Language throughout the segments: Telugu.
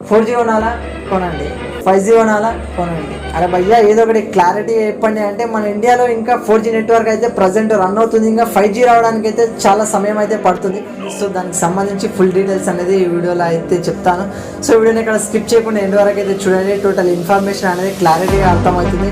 4G కొనాలా కొనండి, 5G కొనాలా కొనండి. అరే భయ్యా ఏదో ఒకటి క్లారిటీ చెప్పండి అంటే మన ఇండియాలో ఇంకా 4G నెట్వర్క్ అయితే ప్రజెంట్ రన్ అవుతుంది. ఇంకా 5G రావడానికి అయితే చాలా సమయం అయితే పడుతుంది. సో దానికి సంబంధించి ఫుల్ డీటెయిల్స్ అనేది ఈ వీడియోలో అయితే చెప్తాను. సో వీడియోని ఇక్కడ స్కిప్ చేయకుండా ఎండ్ వరకు అయితే చూడండి. టోటల్ ఇన్ఫర్మేషన్ అనేది క్లారిటీగా అర్థమవుతుంది.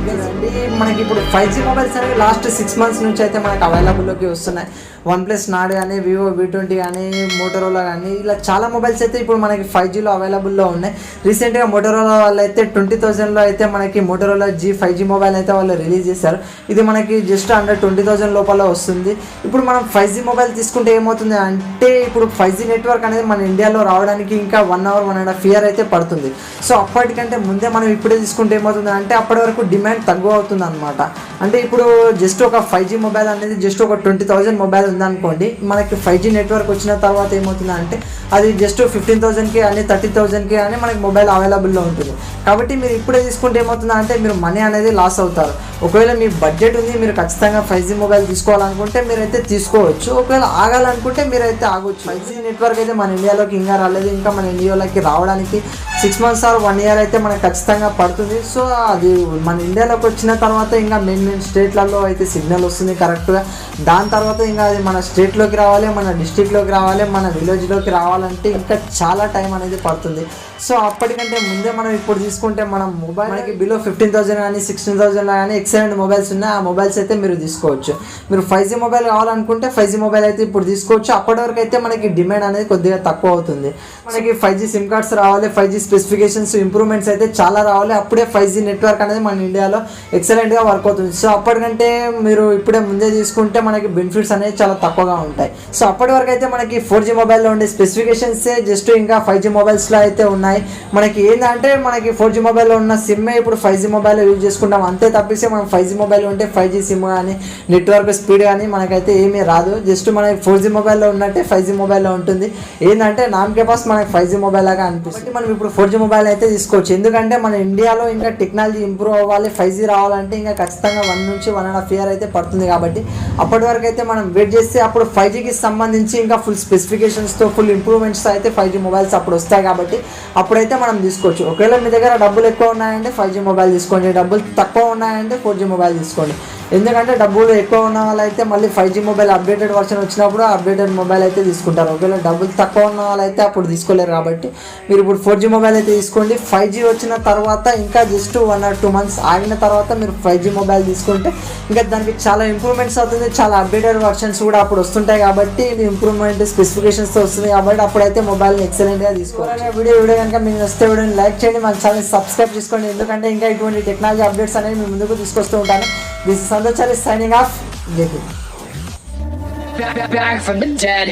మనకి ఇప్పుడు 5G మొబైల్స్ అనేవి లాస్ట్ 6 months నుంచి అయితే మనకు అవైలబుల్లోకి వస్తున్నాయి. OnePlus నాడ్ కానీ, Vivo V20 కానీ, మోటరోలా కానీ ఇలా చాలా మొబైల్స్ అయితే ఇప్పుడు మనకి 5Gలో అవైలబుల్లో ఉన్నాయి. రీసెంట్గా మోటరోలా వాళ్ళు అయితే 20,000లో అయితే మనకి మోటరోలా G5G మొబైల్ అయితే వాళ్ళు రిలీజ్ చేశారు. ఇది మనకి జస్ట్ అండర్ 20,000 లోపల వస్తుంది. ఇప్పుడు మనం 5G మొబైల్ తీసుకుంటే ఏమవుతుంది అంటే ఇప్పుడు 5G నెట్వర్క్ అనేది మన ఇండియాలో రావడానికి ఇంకా 1 hour 1.5 year అయితే పడుతుంది. సో అప్పటికంటే ముందే మనం ఇప్పుడే తీసుకుంటే ఏమవుతుంది అంటే అప్పటి వరకు డిమాండ్ తక్కువ అవుతుంది అనమాట. అంటే ఇప్పుడు జస్ట్ ఒక 5G మొబైల్ అనేది జస్ట్ ఒక 20,000 మొబైల్ ఉందనుకోండి, మనకి 5G నెట్వర్క్ వచ్చిన తర్వాత ఏమవుతుంది అంటే అది జస్ట్ 15,000కి అని 30,000కి అని మనకి మొబైల్ అవైలబుల్లో ఉంటుంది. కాబట్టి మీరు ఇప్పుడే తీసుకుంటే ఏమవుతుంది అంటే మీరు మనీ అనేది లాస్ అవుతారు. ఒకవేళ మీ బడ్జెట్ ఉంది, మీరు ఖచ్చితంగా 5G మొబైల్ తీసుకోవాలనుకుంటే మీరైతే తీసుకోవచ్చు. ఒకవేళ ఆగాలనుకుంటే మీరైతే ఆగొచ్చు. 5G నెట్వర్క్ అయితే మన ఇండియాలోకి ఇంకా రాలేదు. ఇంకా మన ఇండియాలోకి రావడానికి 6 months or 1 year అయితే మనకు ఖచ్చితంగా పడుతుంది. సో అది మన ఇండియాలోకి వచ్చిన తర్వాత ఇంకా మెయిన్ స్టేట్లలో అయితే సిగ్నల్ వస్తుంది కరెక్ట్గా. దాని తర్వాత ఇంకా అది మన స్టేట్లోకి రావాలి, మన డిస్ట్రిక్ట్లోకి రావాలి, మన విలేజ్లోకి రావాలంటే ఇంకా చాలా టైం అనేది పడుతుంది. సో అప్పటికంటే ముందే మనం ఇప్పుడు తీసుకుంటే మనం మొబైల్ మనకి బిలో 15,000 కానీ 16,000 కానీ ఎక్సలెంట్ మొబైల్స్ ఉన్నాయి. ఆ మొబైల్స్ అయితే మీరు తీసుకోవచ్చు. మీరు 5G మొబైల్ కావాలనుకుంటే 5G మొబైల్ అయితే ఇప్పుడు తీసుకోవచ్చు. అప్పటి వరకు అయితే మనకి డిమాండ్ అనేది కొద్దిగా తక్కువ అవుతుంది. మనకి 5G సిమ్ కార్డ్స్ రావాలి, 5G స్పెసిఫికేషన్స్ ఇంప్రూవ్మెంట్స్ అయితే చాలా రావాలి. అప్పుడే 5G నెట్వర్క్ అనేది మన ఇండియాలో ఎక్సలెంట్గా వర్క్ అవుతుంది. సో అప్పటికంటే మీరు ఇప్పుడే ముందే తీసుకుంటే మనకి బెనిఫిట్స్ అనేవి చాలా తక్కువగా ఉంటాయి. సో అప్పటి వరకు అయితే మనకి 4G మొబైల్లో ఉండే స్పెసిఫికేషన్సే జస్ట్ ఇంకా 5G మొబైల్స్లో అయితే ఉన్నాయి. మనకి ఏంటంటే మనకి 4G మొబైల్లో ఉన్న సిమ్మే ఇప్పుడు 5G మొబైల్లో యూజ్ చేసుకుంటాం. అంతే తప్పిస్తే మనం 5G మొబైల్ ఉంటే 5G సిమ్ కానీ నెట్వర్క్ స్పీడ్ కానీ మనకైతే ఏమీ రాదు. జస్ట్ మనకి 4G మొబైల్లో ఉన్నట్టే 5G మొబైల్లో ఉంటుంది. ఏంటంటే నామకే పాస్ మనకి 5G మొబైల్ లాగా అనిపిస్తుంది. మనం ఇప్పుడు 4G మొబైల్ అయితే తీసుకోవచ్చు. ఎందుకంటే మన ఇండియాలో ఇంకా టెక్నాలజీ ఇంప్రూవ్ అవ్వాలి, 5G రావాలంటే ఇంకా ఖచ్చితంగా 1 నుంచి 1.5 year అయితే పడుతుంది. కాబట్టి అప్పటి వరకు అయితే మనం వెయిట్ చేస్తే అప్పుడు 5Gకి సంబంధించి ఇంకా ఫుల్ స్పెసిఫికేషన్స్తో ఫుల్ ఇంప్రూవ్మెంట్స్తో అయితే 5G మొబైల్స్ అప్పుడు వస్తాయి. కాబట్టి అప్పుడైతే మనం తీసుకోవచ్చు. ఒకవేళ మీ దగ్గర డబ్బులు ఎక్కువ ఉన్నాయంటే 5G మొబైల్ తీసుకోండి, డబ్బులు తక్కువ ఉన్నాయంటే 4G మొబైల్ తీసుకోండి. ఎందుకంటే డబ్బులు ఎక్కువ ఉన్న వాళ్ళైతే మళ్ళీ 5G మొబైల్ అప్డేటెడ్ వర్షన్ వచ్చినప్పుడు అప్డేటెడ్ మొబైల్ అయితే తీసుకుంటారు. ఒకవేళ డబ్బులు తక్కువ ఉన్న వాళ్ళైతే అప్పుడు తీసుకోలేరు. కాబట్టి మీరు ఇప్పుడు 4G మొబైల్ అయితే తీసుకోండి. 5G వచ్చిన తర్వాత ఇంకా జస్ట్ 1 or 2 months ఆగిన తర్వాత మీరు 5G మొబైల్ తీసుకుంటే ఇంకా దానికి చాలా ఇంప్రూవ్మెంట్స్ అవుతుంది. చాలా అప్డేటెడ్ వర్షన్స్ కూడా అప్పుడు వస్తుంటాయి. కాబట్టి ఇది ఇంప్రూవ్మెంట్ స్పెసిఫికేషన్స్తో వస్తుంది. కాబట్టి అప్పుడైతే మొబైల్ని ఎక్సలెంట్గా తీసుకోవాలి. వీడియో కనుక మీకు వస్తే వీడియోని లైక్ చేయండి, మన ఛానల్ సబ్స్క్రైబ్ చేసుకోండి. ఎందుకంటే ఇంకా ఇటువంటి టెక్నాలజీ అప్డేట్స్ అనేవి మీ ముందుకు తీసుకొస్తూ ఉంటాను. This is Sandochari signing off. Jai Hind. Back from the dead.